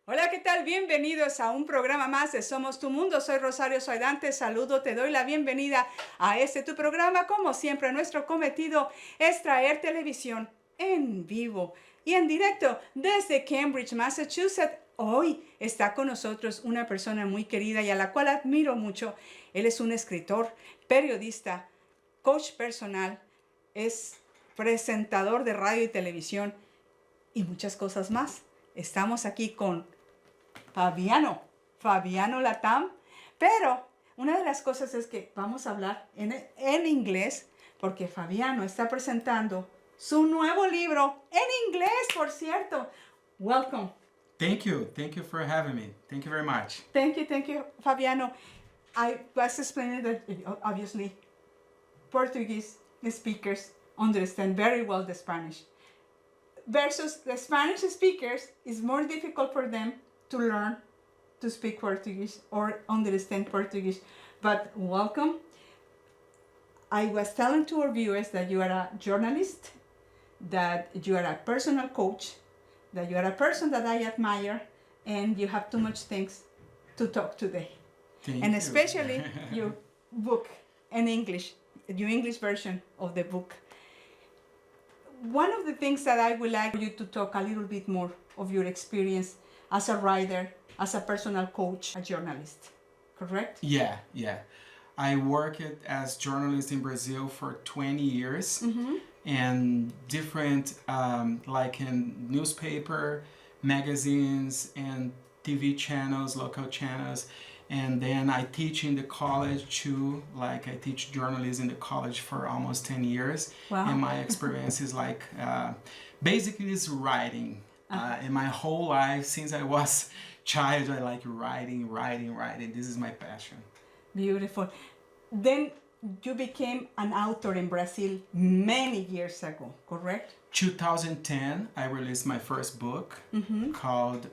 Hola, ¿qué tal? Bienvenidos a un programa más de Somos tu Mundo. Soy Rosario Soidante, saludo, te doy la bienvenida a tu programa. Como siempre, nuestro cometido es traer televisión en vivo y en directo desde Cambridge, Massachusetts. Hoy está con nosotros una persona muy querida y a la cual admiro mucho. Él es un escritor, periodista, coach personal, es presentador de radio y televisión y muchas cosas más. Estamos aquí con Fabiano Latham, pero una de las cosas es que vamos a hablar en inglés porque Fabiano está presentando su nuevo libro en inglés, por cierto. Welcome. Thank you for having me. Thank you very much. Thank you, Fabiano. I was explaining that obviously Portuguese speakers understand very well the Spanish. Versus the Spanish speakers, it's more difficult for them to learn to speak Portuguese or understand Portuguese. But welcome. I was telling to our viewers that you are a journalist, that you are a personal coach, that you are a person that I admire, and you have too much things to talk today. Thank and you. Especially your book in English, your English version of the book. One of the things that I would like you to talk a little bit more of your experience as a writer, as a personal coach, a journalist, correct? Yeah. I worked as journalist in Brazil for 20 years and different like in newspaper, magazines and TV channels, local channels. And then I teach in the college too, like I teach journalism in the college for almost 10 years. Wow. And my experience is like, basically is writing. In my whole life, since I was child, I like writing. This is my passion. Beautiful. Then you became an author in Brazil many years ago, correct? 2010, I released my first book called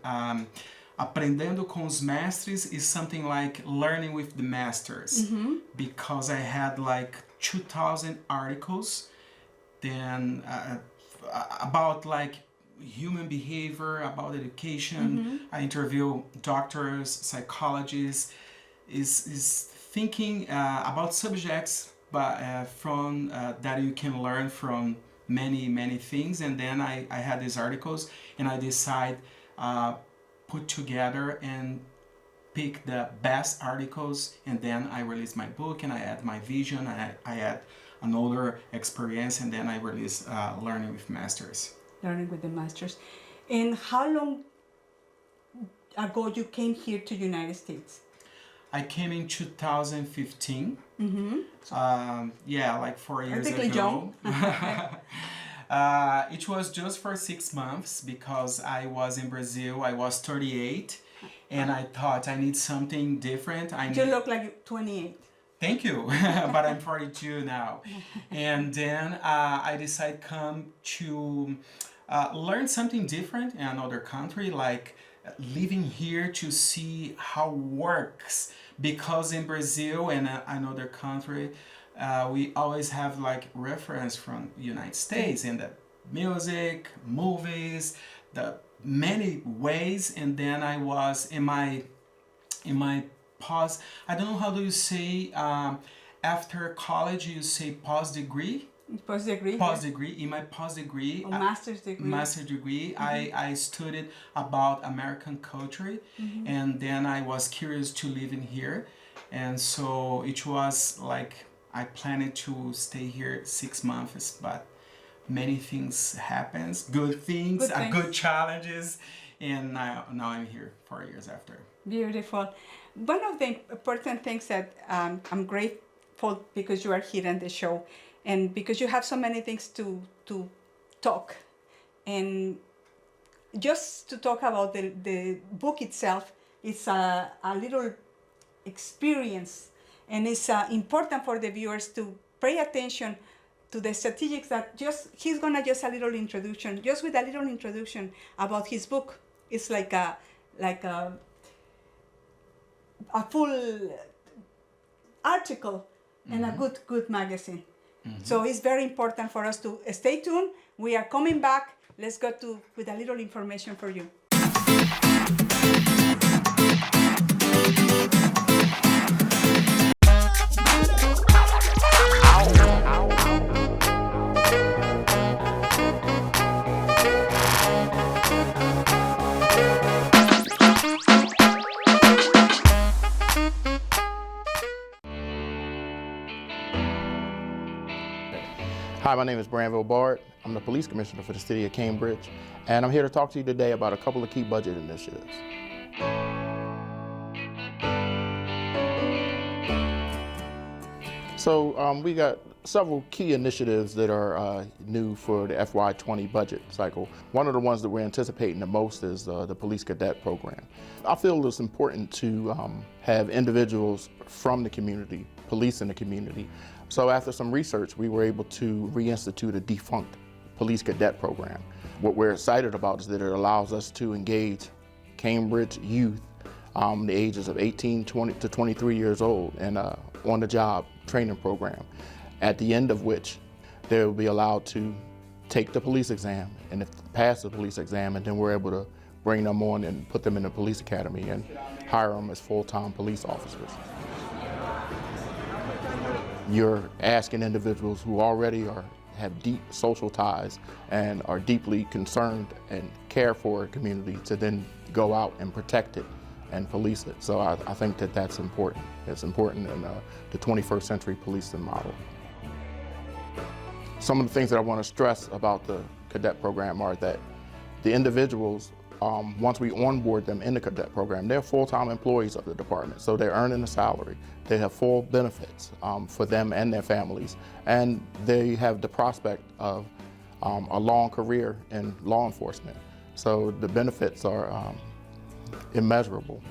Aprendendo com os Mestres, is something like learning with the masters, because I had like 2,000 articles then about like human behavior, about education. I interview doctors, psychologists, is thinking about subjects but from that you can learn from many things. And then I had these articles and I decide put together and pick the best articles, and then I release my book and I add my vision, I add another experience, and then I release Learning with Masters. Learning with the Masters. And how long ago you came here to United States? I came in 2015. Yeah, like 4 years Practically ago. young. It was just for 6 months because I was in Brazil. I was 38 and I thought I need something different. You look like 28. Thank you, but I'm 42 now. And then I decided come to learn something different in another country, like living here to see how works. Because in Brazil and another country, we always have like reference from United States in the music, movies, the many ways. And then I was in my pause, I don't know how do you say after college you say post degree. Post degree. In my post degree, master's degree. I studied about American culture, and then I was curious to live in here, and so it was like I planned to stay here 6 months, but many things happens, good things. Good challenges, and now I'm here 4 years after. Beautiful. One of the important things that I'm grateful because you are here on the show, and because you have so many things to talk, and just to talk about the book itself, it's a little experience, and it's important for the viewers to pay attention to the strategics that he's gonna just a little introduction, just with a little introduction about his book. It's like a full article and a good magazine. So it's very important for us to stay tuned. We are coming back. Let's go with a little information for you. Hi, my name is Branville Bard. I'm the police commissioner for the city of Cambridge, and I'm here to talk to you today about a couple of key budget initiatives. So we got several key initiatives that are new for the FY20 budget cycle. One of the ones that we're anticipating the most is the police cadet program. I feel it's important to have individuals from the community, police in the community. So after some research, we were able to reinstitute a defunct police cadet program. What we're excited about is that it allows us to engage Cambridge youth, the ages of 18 to 23 years old, and on-the-job training program, at the end of which they will be allowed to take the police exam, and if pass the police exam, and then we're able to bring them on and put them in the police academy and hire them as full-time police officers. You're asking individuals who already have deep social ties and are deeply concerned and care for a community to then go out and protect it and police it. So I think that that's important. It's important in the 21st century policing model. Some of the things that I want to stress about the cadet program are that the individuals, once we onboard them in the cadet program, they're full-time employees of the department, so they're earning a salary. They have full benefits for them and their families, and they have the prospect of a long career in law enforcement. So the benefits are immeasurable.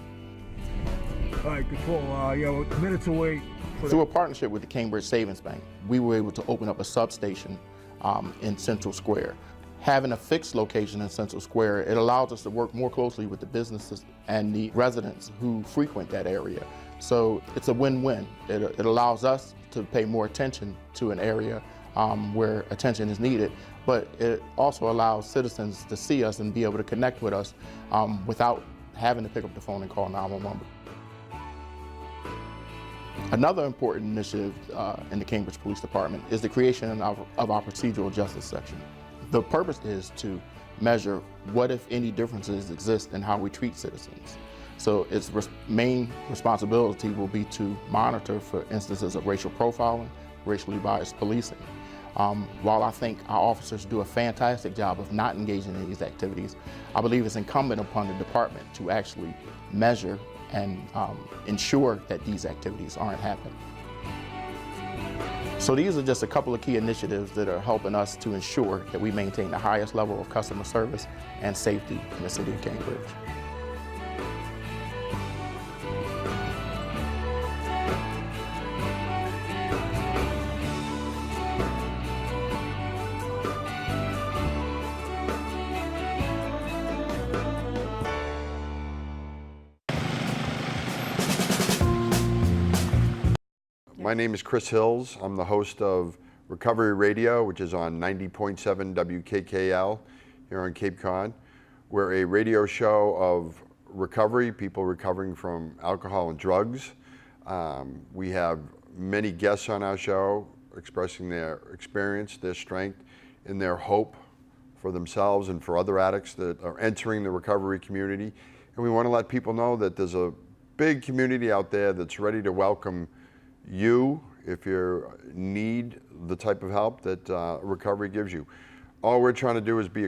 All right, control. Yeah, we're minutes away. Through a partnership with the Cambridge Savings Bank, we were able to open up a substation in Central Square. Having a fixed location in Central Square, it allows us to work more closely with the businesses and the residents who frequent that area. So it's a win-win. It allows us to pay more attention to an area where attention is needed, but it also allows citizens to see us and be able to connect with us without having to pick up the phone and call 911. Another important initiative in the Cambridge Police Department is the creation of our procedural justice section. The purpose is to measure what, if any, differences exist in how we treat citizens. So its main responsibility will be to monitor for instances of racial profiling, racially biased policing. While I think our officers do a fantastic job of not engaging in these activities, I believe it's incumbent upon the department to actually measure and ensure that these activities aren't happening. So these are just a couple of key initiatives that are helping us to ensure that we maintain the highest level of customer service and safety in the city of Cambridge. My name is Chris Hills. I'm the host of Recovery Radio, which is on 90.7 WKKL here on Cape Cod. We're a radio show of recovery, people recovering from alcohol and drugs. We have many guests on our show expressing their experience, their strength, and their hope for themselves and for other addicts that are entering the recovery community. And we want to let people know that there's a big community out there that's ready to welcome you if you need the type of help that recovery gives you. All we're trying to do is be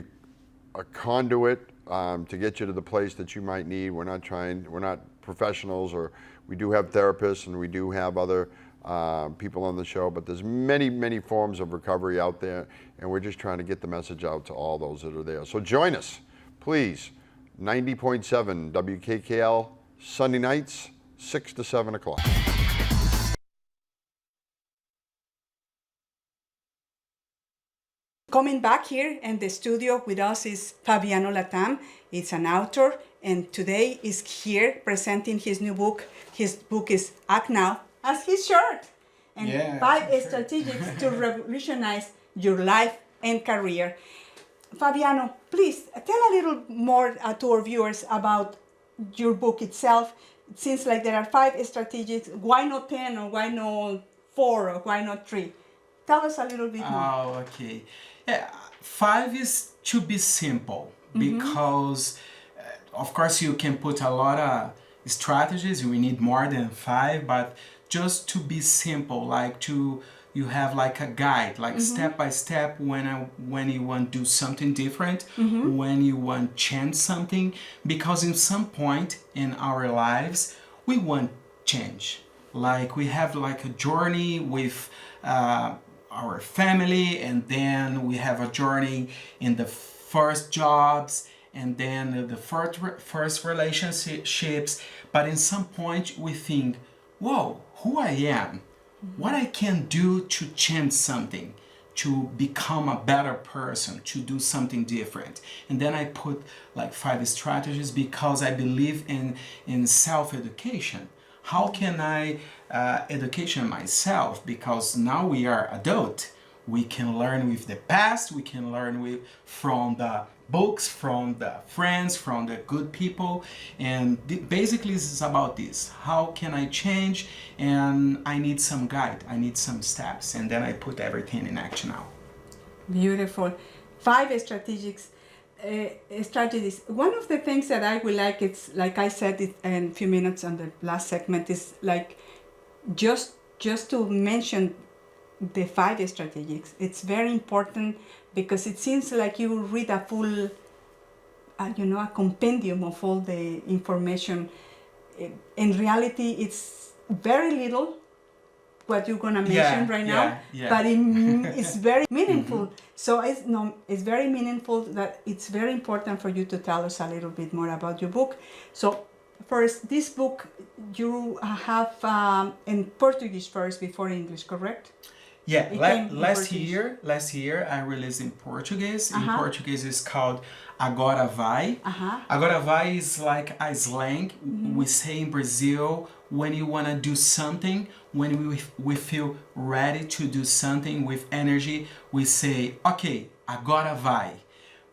a conduit to get you to the place that you might need. We're not professionals, or we do have therapists and we do have other people on the show, but there's many forms of recovery out there, and we're just trying to get the message out to all those that are there. So join us, please. 90.7 WKKL, Sunday nights, 6 to 7 o'clock. Coming back here in the studio with us is Fabiano Latham. He's an author, and today is here presenting his new book. His book is Act Now, as his shirt, and 5 strategies to revolutionize your life and career. Fabiano, please tell a little more to our viewers about your book itself. It seems like there are 5 strategies. Why not 10, or why not 4, or why not 3? Tell us a little bit more. Oh, okay. Yeah, 5 is to be simple, because of course you can put a lot of strategies. We need more than 5, but just to be simple, like to you have like a guide, like step by step when you want to do something different, when you want to change something, because in some point in our lives we want change. Like we have like a journey with our family, and then we have a journey in the first jobs, and then the first relationships. But in some point we think, whoa, who I am, what I can do to change something, to become a better person, to do something different. And then I put like 5 strategies because I believe in self-education. How can I education myself? Because now we are adult. We can learn with the past, we can learn from the books, from the friends, from the good people, and basically this is about this. How can I change? And I need some guide, I need some steps, and then I put everything in action now. Beautiful. 5 strategies. One of the things that I would like, it's like I said it in a few minutes on the last segment, is like just to mention the 5 strategies. It's very important because it seems like you read a full, a compendium of all the information. In reality, it's very little what you're gonna mention right now, but it's very meaningful. So it's very meaningful, that it's very important for you to tell us a little bit more about your book. So first, this book you have in Portuguese first before English, correct? Yeah, last year I released in Portuguese. In Portuguese it's called Agora Vai. Agora Vai is like a slang we say in Brazil when you want to do something, when we feel ready to do something with energy, we say, okay, agora vai.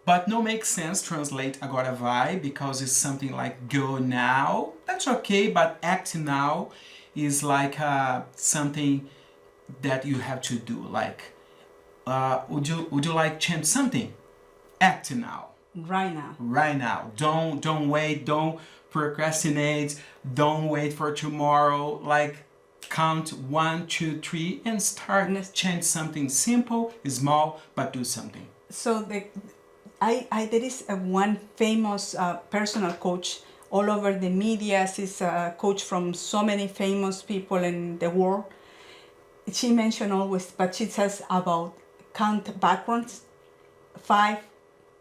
But no makes sense translate agora vai because it's something like go now. That's okay, but act now is like something that you have to do. Like, would you like change something? Act now. Right now. Right now. Don't wait. Don't procrastinate. Don't wait for tomorrow. Like, count 1, 2, 3 and start. Change something simple, small, but do something. So there is one famous personal coach all over the media. She's a coach from so many famous people in the world. She mentioned always, but she says about count backwards, 5,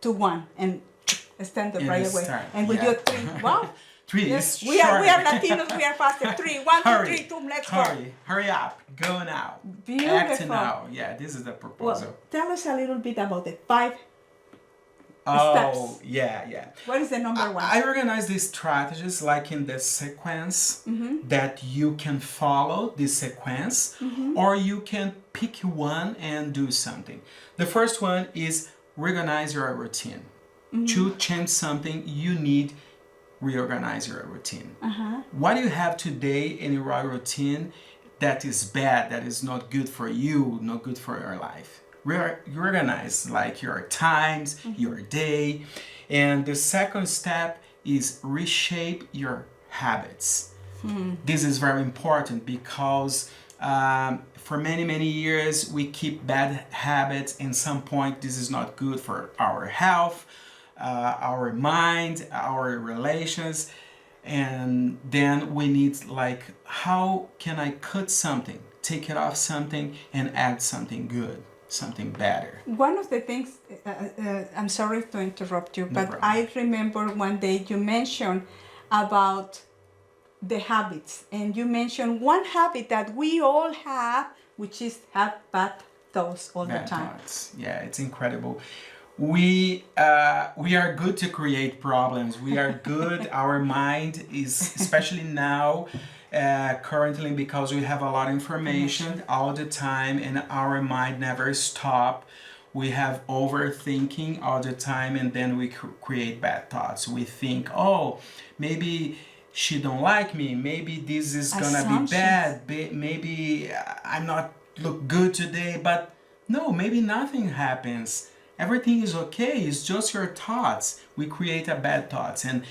2, 1, and stand up right away. Start. And with your 3, wow. 3 yes, is we are Latinos. We are faster. 3, 1, 2, 3, 2. Let's go. Hurry up. Go now. Beautiful. Act now. Yeah, this is the proposal. Well, tell us a little bit about the 5 Oh, steps. yeah. What is the number 1? I organize these strategies like in the sequence that you can follow this sequence, or you can pick one and do something. The first one is reorganize your routine. To change something, you need reorganize your routine. What do you have today in your routine that is bad, that is not good for you, not good for your life? Reorganize like your times, your day. And the second step is reshape your habits. This is very important because for many years we keep bad habits, and some point this is not good for our health, our mind, our relations. And then we need like, how can I cut something, take it off something and add something good, something better? One of the things, I'm sorry to interrupt you, but I remember one day you mentioned about the habits, and you mentioned one habit that we all have, which is have bad thoughts all the time. Thoughts. Yeah, it's incredible. We are good to create problems. We are good. Our mind is, especially now, currently, because we have a lot of information all the time, and our mind never stop. We have overthinking all the time, and then we create bad thoughts. We think, oh, maybe she don't like me. Maybe this is gonna be bad. Maybe I'm not look good today. But no, maybe nothing happens. Everything is okay. It's just your thoughts. We create a bad thoughts, and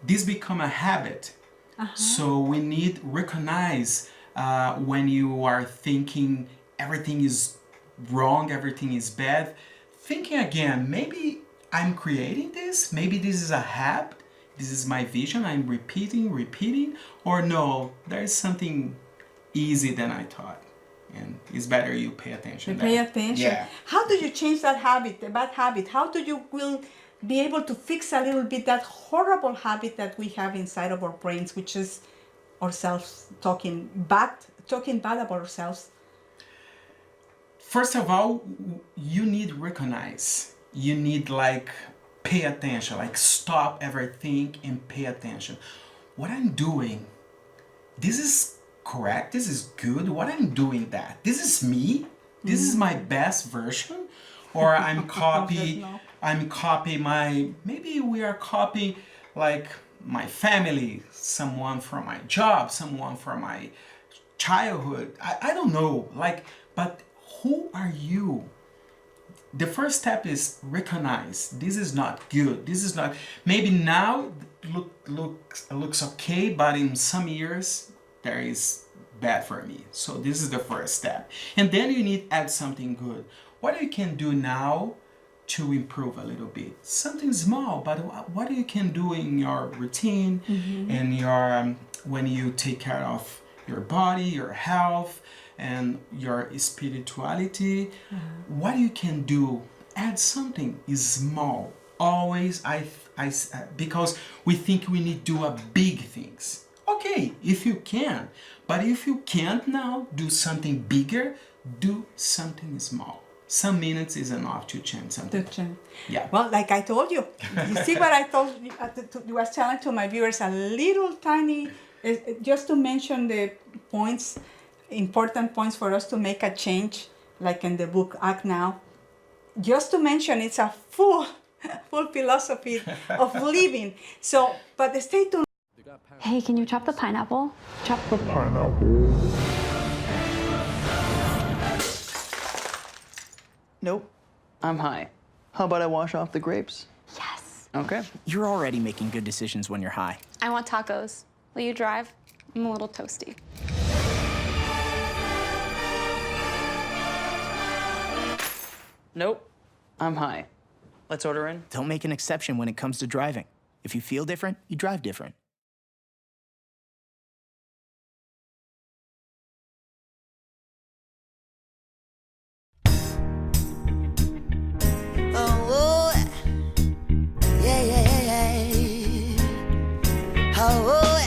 this become a habit. So we need recognize when you are thinking everything is wrong, everything is bad. Thinking again, maybe I'm creating this, maybe this is a habit, this is my vision, I'm repeating, or no, there is something easy than I thought. And it's better you pay attention. Pay attention. Yeah. How do you change that habit, the bad habit? How do you will be able to fix a little bit that horrible habit that we have inside of our brains, which is ourselves talking bad about ourselves? First of all, you need recognize. You need like pay attention, like stop everything and pay attention. What I'm doing, this is correct, this is good. What I'm doing that, this is me, this is my best version, or I'm copy maybe we are copying like my family, someone from my job, someone from my childhood. I don't know, like, but who are you? The first step is recognize this is not good. This is not, maybe now looks okay, but in some years there is bad for me. So this is the first step. And then you need to add something good. What you can do now to improve a little bit? Something small, but what you can do in your routine and your when you take care of your body, your health, and your spirituality, what you can do, add something is small. Always, because we think we need to do a big things. Okay, if you can, but if you can't now, do something bigger, do something small. Some minutes is enough to change something. Yeah. Well, like I told you, you see what I told you, I was telling to my viewers a little tiny, just to mention the points, important points for us to make a change, like in the book Act Now. Just to mention, it's a full philosophy of living. So, but stay tuned. Hey, can you chop the pineapple? Chop the Nope, I'm high. How about I wash off the grapes? Yes. Okay. You're already making good decisions when you're high. I want tacos. Will you drive? I'm a little toasty. Nope, I'm high. Let's order in. Don't make an exception when it comes to driving. If you feel different, you drive different. Oh, yeah. Oh,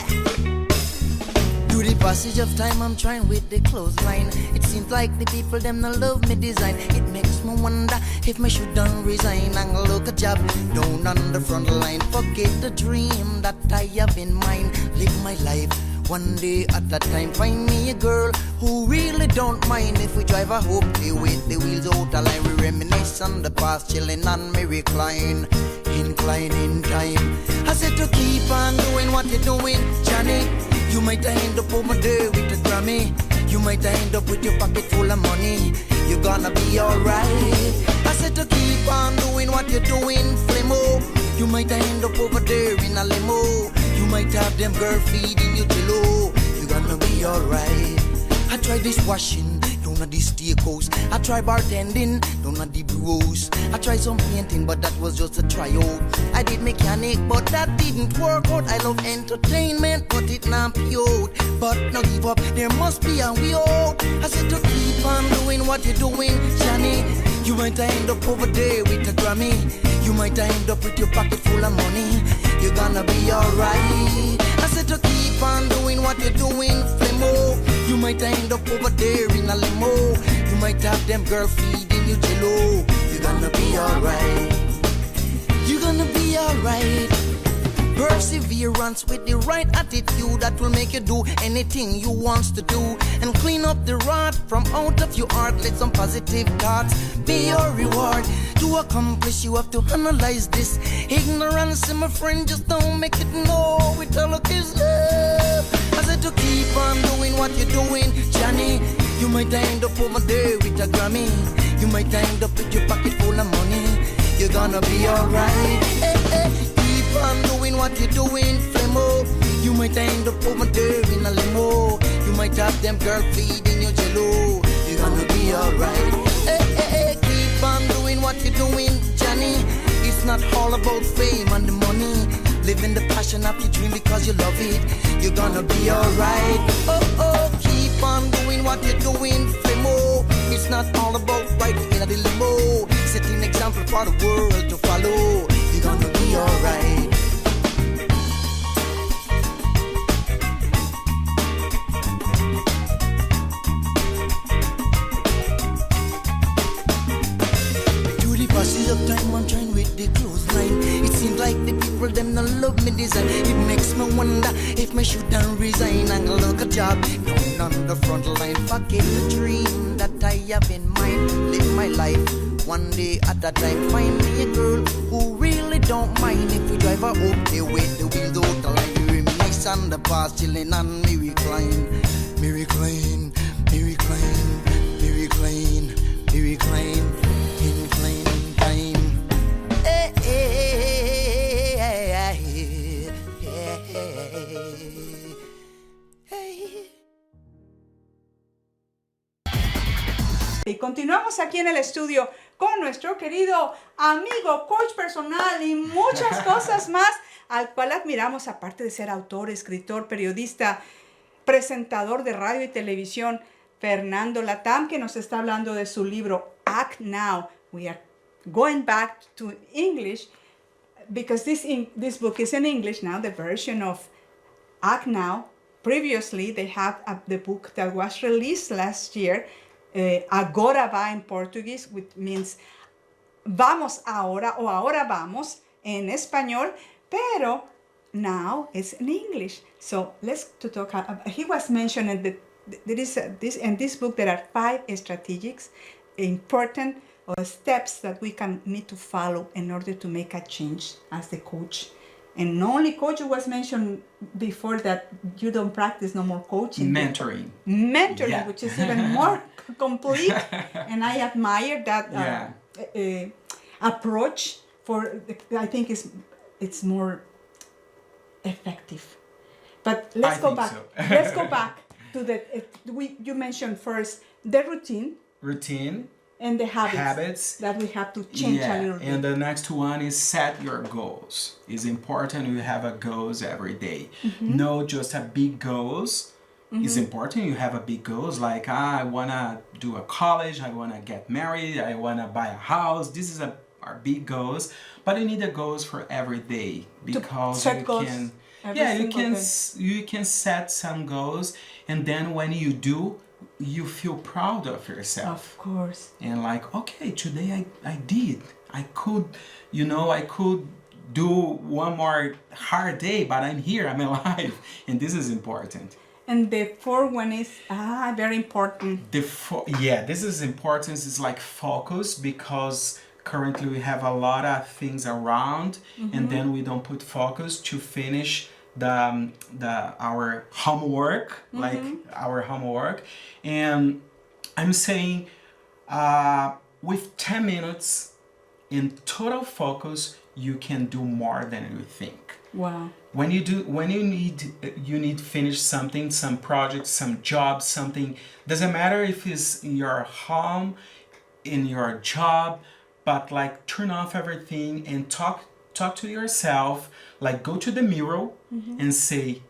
through the passage of time, I'm trying with the clothesline. It seems like the people them no love me design. It makes me wonder if me should done resign and look a job down on the front line. Forget the dream that I have in mind. Live my life one day at a time. Find me a girl who really don't mind if we drive a hoopty with the wheels out of line. We reminisce on the past, chilling on me recline, incline in time. I said to keep on doing what you're doing, Johnny. You might end up over there with a Grammy. You might end up with your pocket full of money. You're gonna be alright. I said to keep on doing what you're doing, Flemo. You might end up over there in a limo. You might have them girl feeding you jello. You're gonna be alright. I tried this washing down at the steakhouse. I tried bartending down at the brews. I tried some painting, but that was just a tryout. I did mechanic, but that didn't work out. I love entertainment, but it not pure. But no give up, there must be a way out. I said to keep on doing what you're doing, Johnny. You might end up over there with a Grammy. You might end up with your pocket full of money. You're gonna be alright. I said to keep on doing what you're doing, Flemo. You might end up over there in a limo. You might have them girl feeding you jello. You're gonna be alright. You're gonna be alright. Perseverance with the right attitude that will make you do anything you want to do and clean up the rot from out of your heart. Let some positive thoughts be your reward. To accomplish, you have to analyze this. Ignorance, my friend, just don't make it know. It all look is love. I said to keep on doing what you're doing, Johnny. You might end up over there with a Grammy. You might end up with your pocket full of money. You're gonna be alright. Keep on doing what you're doing, Flemo. You might end up over there in a limo. You might have them girl feeding you jello. You're gonna gonna be alright. Hey, hey, hey, keep on doing what you're doing, Johnny. It's not all about fame and the money. Living the passion of your dream because you love it. You're gonna be alright. Oh, oh, keep on doing what you're doing, Flemo. It's not all about riding in a limo. Setting example for the world to follow. You're gonna be alright. Passage of time, I'm trying with the clothesline. It seems like the people them not love me design. It makes me wonder if me should and resign and look a job down on the front line. Forget the dream that I have in mind. Live my life one day at a time. Find me a girl who really don't mind if we drive her home. They wait the wheels out the line. We reminisce on the past, chilling and me recline, me recline, me recline, me recline, me recline, incline. Y continuamos aquí en el estudio con nuestro querido amigo, coach personal y muchas cosas más, al cual admiramos, aparte de ser autor, escritor, periodista, presentador de radio y televisión, Fabiano Latham, que nos está hablando de su libro Act Now. We are going back to English because this book is in English now, the version of Act Now. Previously, they had the book that was released last year, Agora va in Portuguese, which means vamos ahora o ahora vamos en español, pero now it's in English. So let's to talk. He was mentioning that there is in this book there are 5 strategies, important steps that we need to follow in order to make a change as the coach. And not only coach, it was mentioned before that you don't practice no more coaching. Mentoring. Mentoring, Yeah. which is even more complete. And I admire that approach. I think it's more effective. But let's go back. So. Let's go back to you mentioned first the routine and the habits that we have to change a little bit. And the next one is set your goals. It's important you have a goals every day. Mm-hmm. No just a big goals. Mm-hmm. It's important you have a big goals like I want to do a college, I want to get married, I want to buy a house. This is our big goals, but you need the goals for every day because you can set some goals, and then when you do, you feel proud of yourself. Of course. And like, okay, today I did. I could do one more hard day, but I'm here, I'm alive. And this is important. And the 4th one is very important. This is important. It's like focus, because currently we have a lot of things around, mm-hmm. and then we don't put focus to finish our homework, mm-hmm. like our homework. And I'm saying with 10 minutes in total focus, you can do more than you think. Wow. When you need finish something, some project, some job, something, doesn't matter if it's in your home, in your job, but like turn off everything and talk to yourself, like go to the mirror, mm-hmm. and say,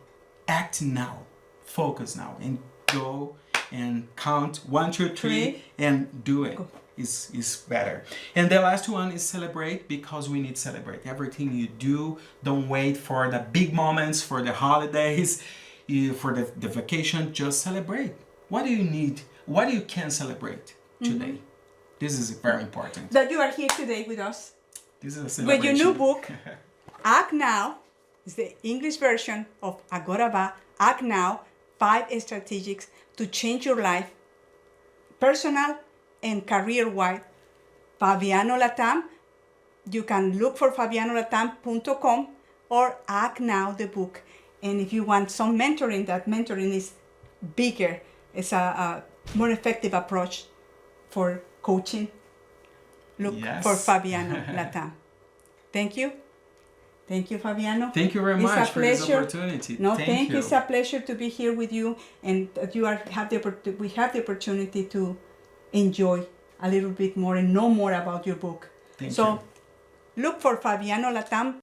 act now, focus now, and go and count 1, 2, 3 and do it. Is better. And the last one is celebrate, because we need to celebrate everything you do. Don't wait for the big moments, for the holidays, for the vacation. Just celebrate. What do you need? What you can celebrate today? Mm-hmm. This is very important. That you are here today with us. This is a celebration. With your new book, Act Now, is the English version of Agora Va, Act Now, 5 strategies to change your life, personal and career-wide. Fabiano Latham. You can look for fabianolatham.com or Act Now, the book. And if you want some mentoring, that mentoring is bigger. It's a more effective approach for coaching. Look for Fabiano Latham. Thank you. Thank you, Fabiano. Thank you very much for this opportunity. No, thank you. It's a pleasure to be here with you, and that we have the opportunity to enjoy a little bit more and know more about your book. Thank so you. look for Fabiano Latham